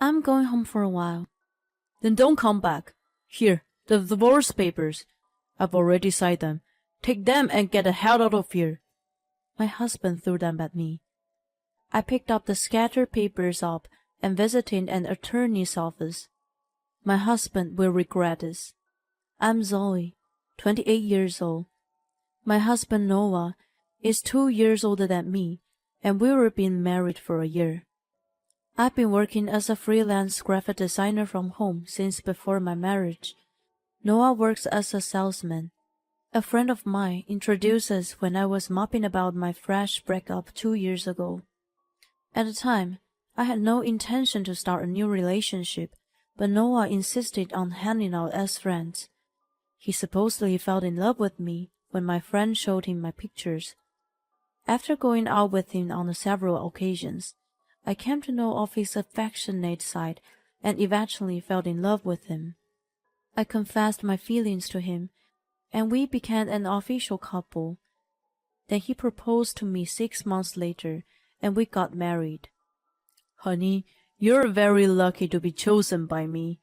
I'm going home for a while. Then don't come back. Here, the divorce papers. I've already signed them. Take them and get the hell out of here. My husband threw them at me. I picked up the scattered papers up and visited an attorney's office. My husband will regret this. I'm Zoe, 28 years old. My husband Noah is 2 years older than me, and we were been married for a year. I've been working as a freelance graphic designer from home since before my marriage. Noah works as a salesman. A friend of mine introduced us when I was mopping about my fresh breakup 2 years ago. At the time, I had no intention to start a new relationship, but Noah insisted on hanging out as friends. He supposedly fell in love with me when my friend showed him my pictures. After going out with him on several occasions, I came to know of his affectionate side and eventually fell in love with him. I confessed my feelings to him, and we became an official couple. Then he proposed to me 6 months later, and we got married. Honey, you're very lucky to be chosen by me.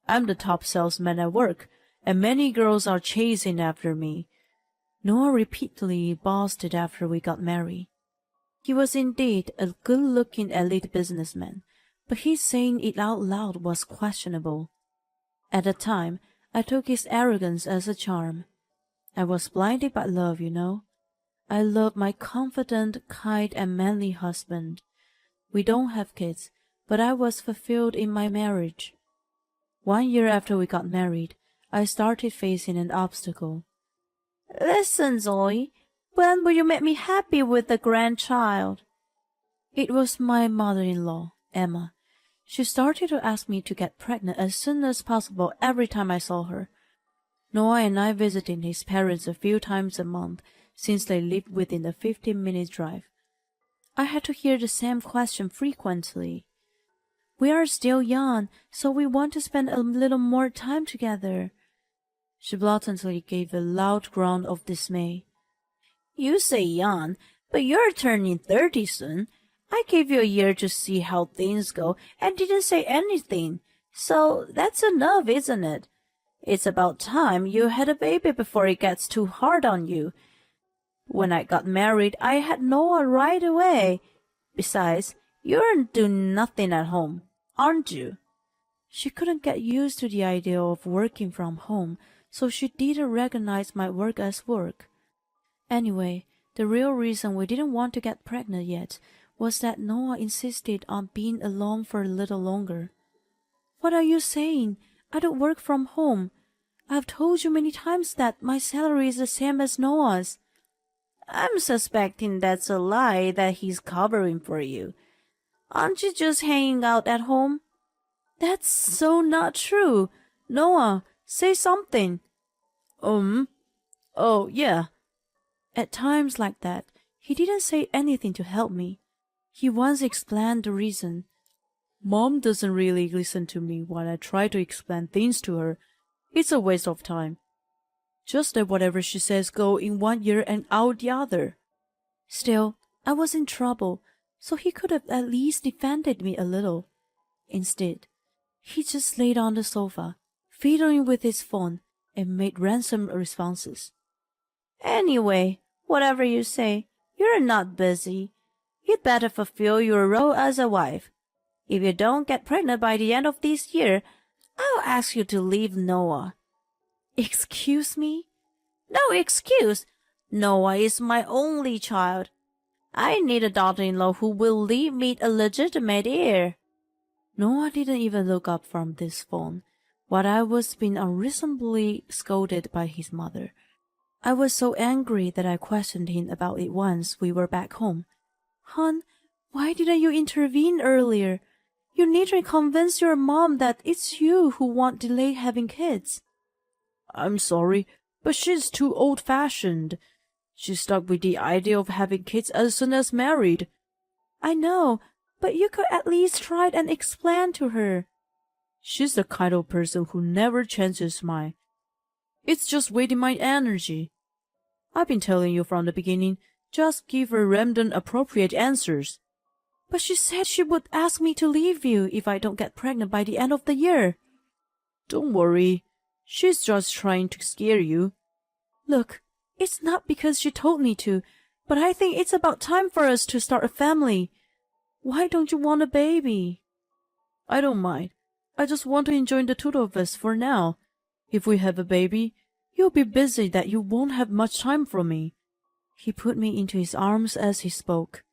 I'm the top salesman at work, and many girls are chasing after me. Noah repeatedly boasted after we got married. He was indeed a good-looking elite businessman, but his saying it out loud was questionable. At the time, I took his arrogance as a charm. I was blinded by love, you know. I love my confident, kind, and manly husband. We don't have kids, but I was fulfilled in my marriage. 1 year after we got married, I started facing an obstacle. Listen, Zoe, when will you make me happy with the grandchild? It was my mother-in-law, Emma. She started to ask me to get pregnant as soon as possible every time I saw her. Noah and I visited his parents a few times a month since they lived within a 15-minute drive. I had to hear the same question frequently. We are still young, so we want to spend a little more time together. She blatantly gave a loud groan of dismay. You say young, but you're turning 30 soon. I gave you a year to see how things go and didn't say anything, so that's enough, isn't it? It's about time you had a baby before it gets too hard on you. When I got married, I had Noah right away. Besides, you're doing nothing at home, aren't you? She couldn't get used to the idea of working from home, so she didn't recognize my work as work. Anyway, the real reason we didn't want to get pregnant yet was that Noah insisted on being alone for a little longer. What are you saying? I don't work from home. I've told you many times that my salary is the same as Noah's. I'm suspecting that's a lie that he's covering for you. Aren't you just hanging out at home? That's so not true. Noah, say something. Oh, yeah. At times like that, he didn't say anything to help me. He once explained the reason. Mom doesn't really listen to me when I try to explain things to her. It's a waste of time. Just let whatever she says go in 1 ear and out the other. Still, I was in trouble, so he could have at least defended me a little. Instead, he just laid on the sofa, fiddling with his phone, and made ransom responses. Anyway, whatever you say, you're not busy. You'd better fulfill your role as a wife. If you don't get pregnant by the end of this year, I'll ask you to leave Noah. Excuse me? No excuse. Noah is my only child. I need a daughter-in-law who will leave me a legitimate heir. Noah didn't even look up from this phone, while I was being unreasonably scolded by his mother. I was so angry that I questioned him about it once we were back home. Hon, why didn't you intervene earlier? You need to convince your mom that it's you who won't delay having kids. I'm sorry, but she's too old-fashioned. She's stuck with the idea of having kids as soon as married. I know, but you could at least try and explain to her. She's the kind of person who never changes mind. It's just wasting my energy. I've been telling you from the beginning, just give her random appropriate answers. But she said she would ask me to leave you if I don't get pregnant by the end of the year. Don't worry. She's just trying to scare you. Look, it's not because she told me to, but I think it's about time for us to start a family. Why don't you want a baby? I don't mind. I just want to enjoy the two of us for now. If we have a baby, you'll be busy that you won't have much time for me. He put me into his arms as he spoke.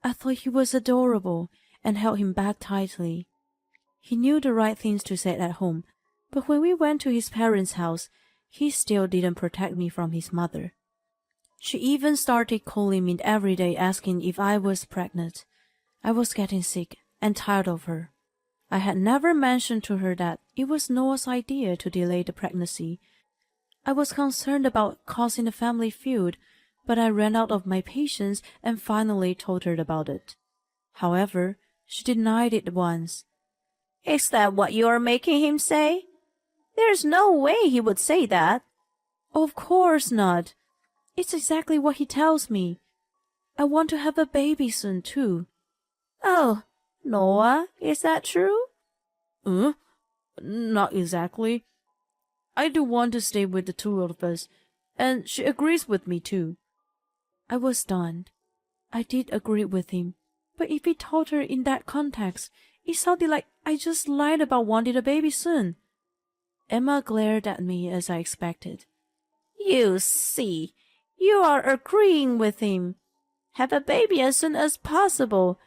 I thought he was adorable and held him back tightly. He knew the right things to say at home, but when we went to his parents' house, he still didn't protect me from his mother. She even started calling me every day asking if I was pregnant. I was getting sick and tired of her. I had never mentioned to her that it was Noah's idea to delay the pregnancy. I was concerned about causing a family feud, but I ran out of my patience and finally told her about it. However, she denied it once. Is that what you're making him say? There's no way he would say that. Of course not. It's exactly what he tells me. I want to have a baby soon, too. Oh, Noah, is that true? Not exactly. I do want to stay with the two of us, and she agrees with me, too. I was stunned. I did agree with him, but if he told her in that context, it sounded like I just lied about wanting a baby soon. Emma glared at me as I expected. You see, you are agreeing with him. Have a baby as soon as possible.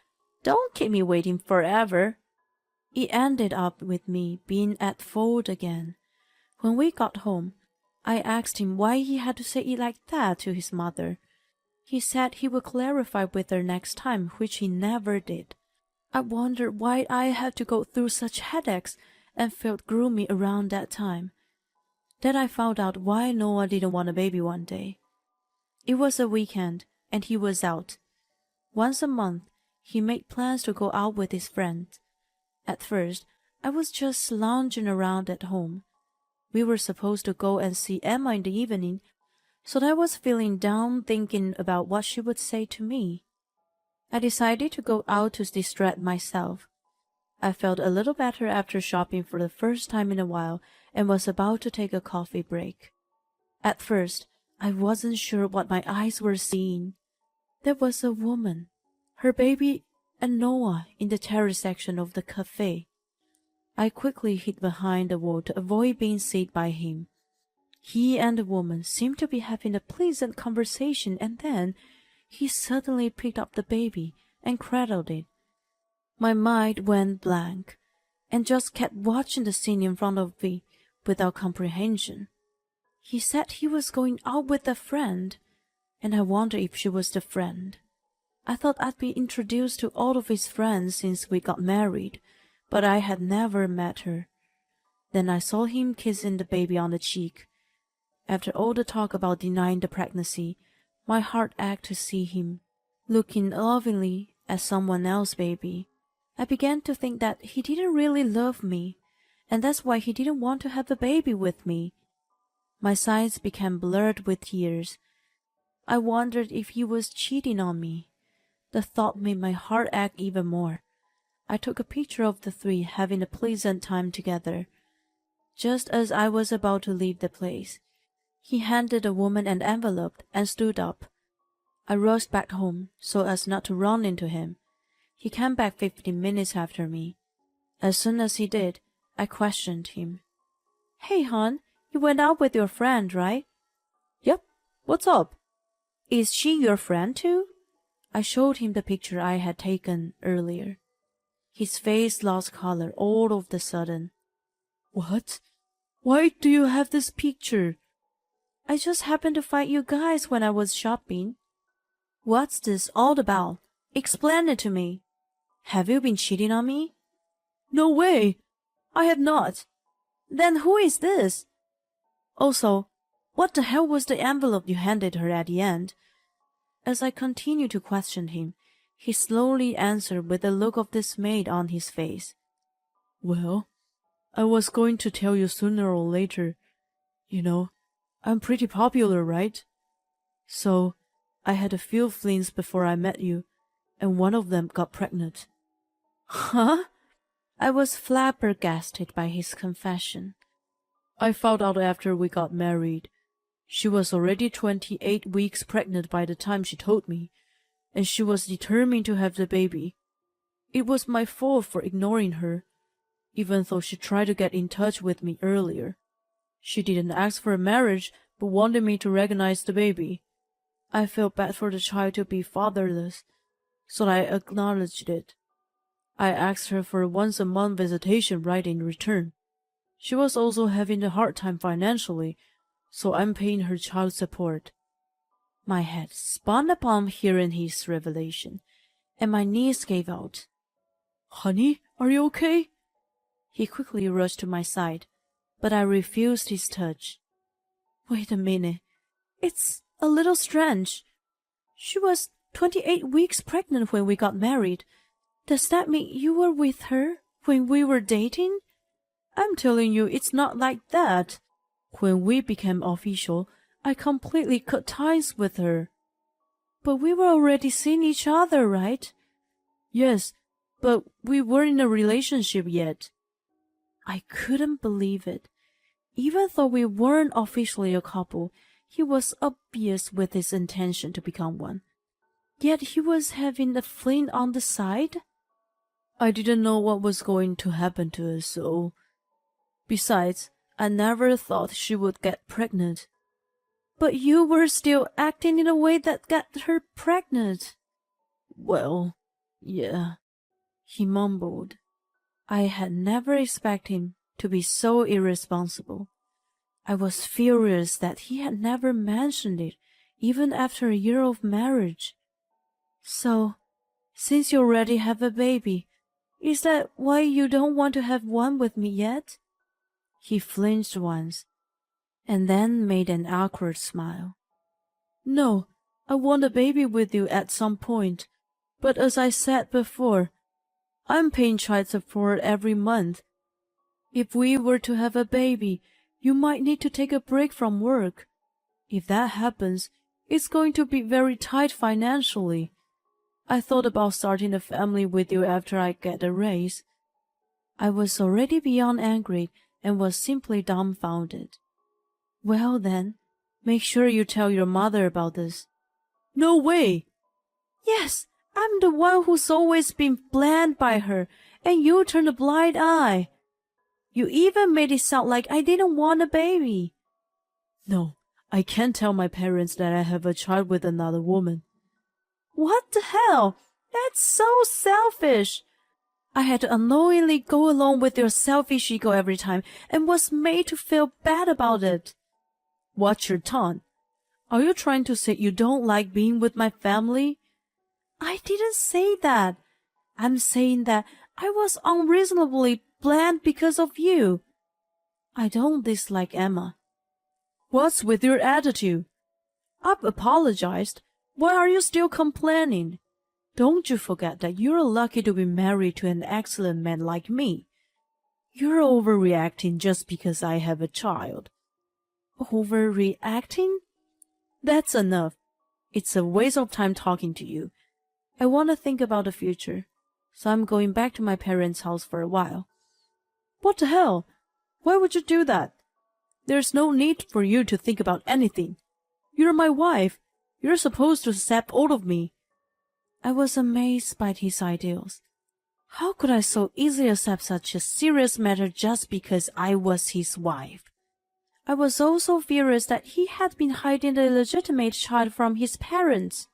Don't keep me waiting forever. It ended up with me being at fault again. When we got home, I asked him why he had to say it like that to his mother. He said he would clarify with her next time, which he never did. I wondered why I had to go through such headaches and felt gloomy around that time. Then I found out why Noah didn't want a baby one day. It was a weekend, and he was out. Once a month, he made plans to go out with his friends. At first, I was just lounging around at home. We were supposed to go and see Emma in the evening, so I was feeling down thinking about what she would say to me. I decided to go out to distract myself. I felt a little better after shopping for the first time in a while and was about to take a coffee break. At first, I wasn't sure what my eyes were seeing. There was a woman, her baby, and Noah in the terrace section of the cafe. I quickly hid behind the wall to avoid being seen by him. He and the woman seemed to be having a pleasant conversation, and then he suddenly picked up the baby and cradled it. My mind went blank, and just kept watching the scene in front of me without comprehension. He said he was going out with a friend, and I wondered if she was the friend. I thought I'd be introduced to all of his friends since we got married, but I had never met her. Then I saw him kissing the baby on the cheek. After all the talk about denying the pregnancy, my heart ached to see him looking lovingly at someone else's baby. I began to think that he didn't really love me, and that's why he didn't want to have a baby with me. My sight became blurred with tears. I wondered if he was cheating on me. The thought made my heart ache even more. I took a picture of the three having a pleasant time together. Just as I was about to leave the place, he handed the woman an envelope and stood up. I rushed back home so as not to run into him. He came back 15 minutes after me. As soon as he did, I questioned him. "Hey, hon, you went out with your friend, right?" "Yep. What's up?" "Is she your friend too?" I showed him the picture I had taken earlier. His face lost color all of a sudden. "What? Why do you have this picture?" "I just happened to find you guys when I was shopping." "What's this all about? Explain it to me. Have you been cheating on me?" "No way! I have not." "Then who is this? Also, what the hell was the envelope you handed her at the end?" As I continued to question him, he slowly answered with a look of dismay on his face. "Well, I was going to tell you sooner or later. You know, I'm pretty popular, right? So, I had a few flings before I met you, and one of them got pregnant. Huh? I was flabbergasted by his confession. I found out after we got married. She was already 28 weeks pregnant by the time she told me, and she was determined to have the baby. It was my fault for ignoring her, even though she tried to get in touch with me earlier. She didn't ask for a marriage, but wanted me to recognize the baby. I felt bad for the child to be fatherless, so I acknowledged it. I asked her for a once-a-month visitation right in return. She was also having a hard time financially, so I'm paying her child support. My head spun upon hearing his revelation, and my knees gave out. Honey, are you okay? He quickly rushed to my side, but I refused his touch. Wait a minute. It's a little strange. She was 28 weeks pregnant when we got married. Does that mean you were with her when we were dating? I'm telling you, it's not like that. When we became official, I completely cut ties with her. But we were already seeing each other, right? Yes, but we weren't in a relationship yet. I couldn't believe it. Even though we weren't officially a couple, he was obvious with his intention to become one. Yet he was having a fling on the side? I didn't know what was going to happen to us, so... Besides, I never thought she would get pregnant. But you were still acting in a way that got her pregnant. Well, yeah, he mumbled. I had never expected him to be so irresponsible. I was furious that he had never mentioned it, even after a year of marriage. So, since you already have a baby, is that why you don't want to have one with me yet? He flinched once, and then made an awkward smile. No, I want a baby with you at some point, but as I said before, I'm paying child support every month. If we were to have a baby, you might need to take a break from work. If that happens, it's going to be very tight financially. I thought about starting a family with you after I get a raise. I was already beyond angry and was simply dumbfounded. Well then, make sure you tell your mother about this. No way! Yes, I'm the one who's always been blamed by her, and you turned a blind eye. You even made it sound like I didn't want a baby. No, I can't tell my parents that I have a child with another woman. What the hell? That's so selfish. I had to unknowingly go along with your selfish ego every time and was made to feel bad about it. Watch your tongue. Are you trying to say you don't like being with my family? I didn't say that. I'm saying that I was unreasonably bland because of you. I don't dislike Emma. What's with your attitude? I've apologized. Why are you still complaining? Don't you forget that you're lucky to be married to an excellent man like me. You're overreacting just because I have a child. Overreacting? That's enough. It's a waste of time talking to you. I want to think about the future, so I'm going back to my parents' house for a while. What the hell? Why would you do that? There's no need for you to think about anything. You're my wife. You're supposed to accept all of me. I was amazed by his ideals. How could I so easily accept such a serious matter just because I was his wife? I was also furious that he had been hiding the illegitimate child from his parents.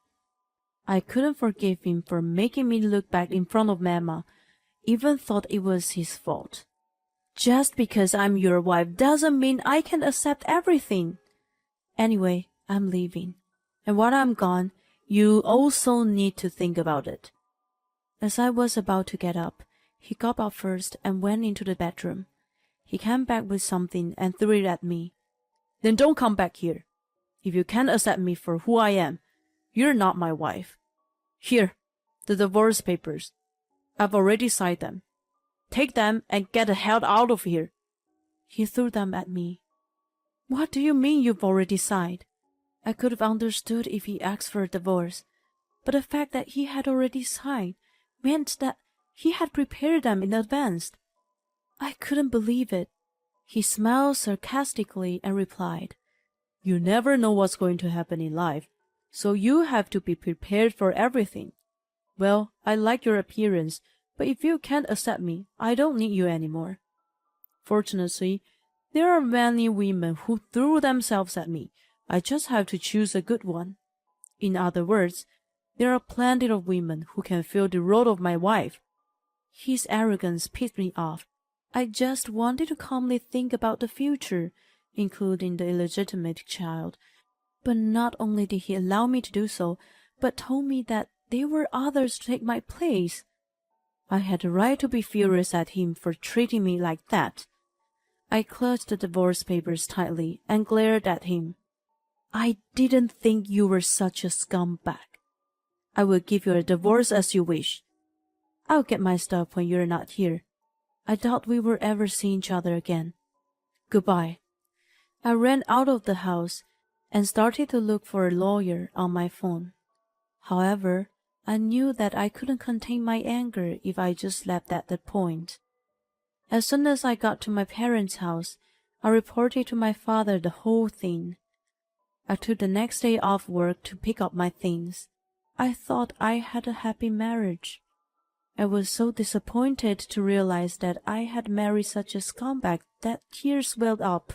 I couldn't forgive him for making me look bad in front of Mama, even thought it was his fault. Just because I'm your wife doesn't mean I can accept everything. Anyway, I'm leaving. And while I'm gone, you also need to think about it. As I was about to get up, he got up first and went into the bedroom. He came back with something and threw it at me. Then don't come back here. If you can't accept me for who I am, you're not my wife. Here, the divorce papers. I've already signed them. Take them and get the hell out of here. He threw them at me. What do you mean you've already signed? I could have understood if he asked for a divorce, but the fact that he had already signed meant that he had prepared them in advance. I couldn't believe it. He smiled sarcastically and replied, "You never know what's going to happen in life, so you have to be prepared for everything. Well, I like your appearance, but if you can't accept me, I don't need you anymore." Fortunately, there are many women who threw themselves at me. I just have to choose a good one. In other words, there are plenty of women who can fill the role of my wife. His arrogance pissed me off. I just wanted to calmly think about the future, including the illegitimate child. But not only did he allow me to do so, but told me that there were others to take my place. I had a right to be furious at him for treating me like that. I clutched the divorce papers tightly and glared at him. "I didn't think you were such a scumbag. I will give you a divorce as you wish. I'll get my stuff when you're not here. I doubt we will ever see each other again. Goodbye." I ran out of the house and started to look for a lawyer on my phone. However, I knew that I couldn't contain my anger if I just left at that point. As soon as I got to my parents' house, I reported to my father the whole thing. I took the next day off work to pick up my things. I thought I had a happy marriage. I was so disappointed to realize that I had married such a scumbag that tears welled up.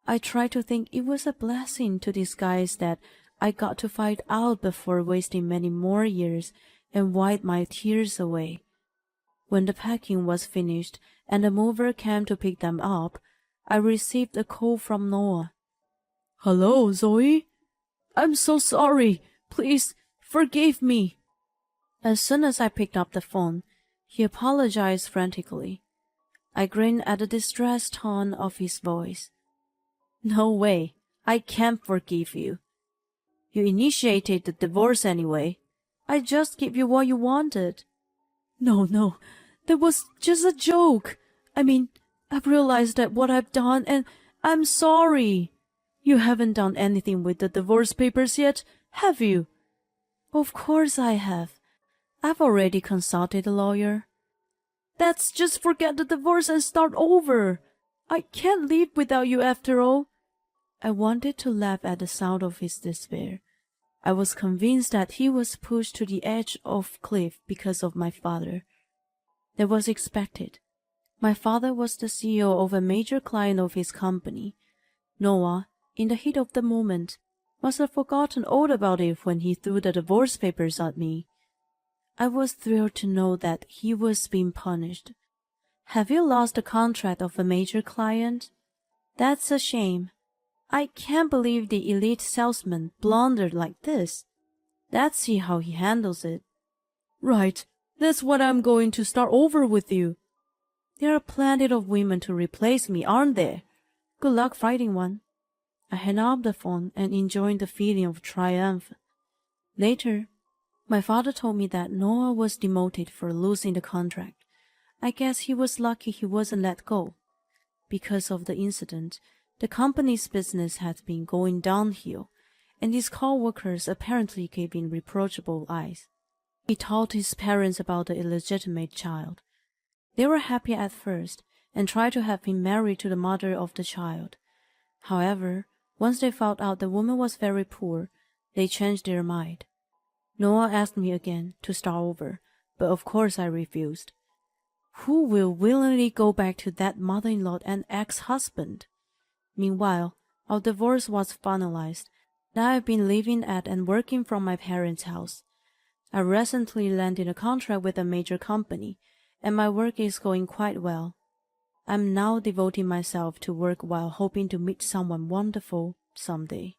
I tried to think it was a blessing to disguise that I got to find out before wasting many more years and wiped my tears away. When the packing was finished and the mover came to pick them up, I received a call from Noah. "Hello, Zoe. I'm so sorry. Please forgive me." As soon as I picked up the phone, he apologized frantically. I grinned at the distressed tone of his voice. "No way. I can't forgive you. You initiated the divorce anyway. I just gave you what you wanted." No, that was just a joke. I mean, I've realized that what I've done, and I'm sorry. You haven't done anything with the divorce papers yet, have you?" "Of course I have. I've already consulted a lawyer." "That's just forget the divorce and start over. I can't live without you after all." I wanted to laugh at the sound of his despair. I was convinced that he was pushed to the edge of cliff because of my father. That was expected. My father was the CEO of a major client of his company. Noah, in the heat of the moment, must have forgotten all about it when he threw the divorce papers at me. I was thrilled to know that he was being punished. "Have you lost the contract of a major client? That's a shame. I can't believe the elite salesman blundered like this. Let's see how he handles it." "Right, that's what I'm going to start over with you." "There are plenty of women to replace me, aren't there? Good luck finding one." I hung up the phone and enjoyed the feeling of triumph. Later, my father told me that Noah was demoted for losing the contract. I guess he was lucky he wasn't let go. Because of the incident, the company's business had been going downhill, and his co-workers apparently gave him reproachable eyes. He told his parents about the illegitimate child. They were happy at first and tried to have him married to the mother of the child. However, once they found out the woman was very poor, they changed their mind. Noah asked me again to start over, but of course I refused. Who will willingly go back to that mother-in-law and ex-husband? Meanwhile, our divorce was finalized, and I have been living at and working from my parents' house. I recently landed a contract with a major company, and my work is going quite well. I'm now devoting myself to work while hoping to meet someone wonderful someday.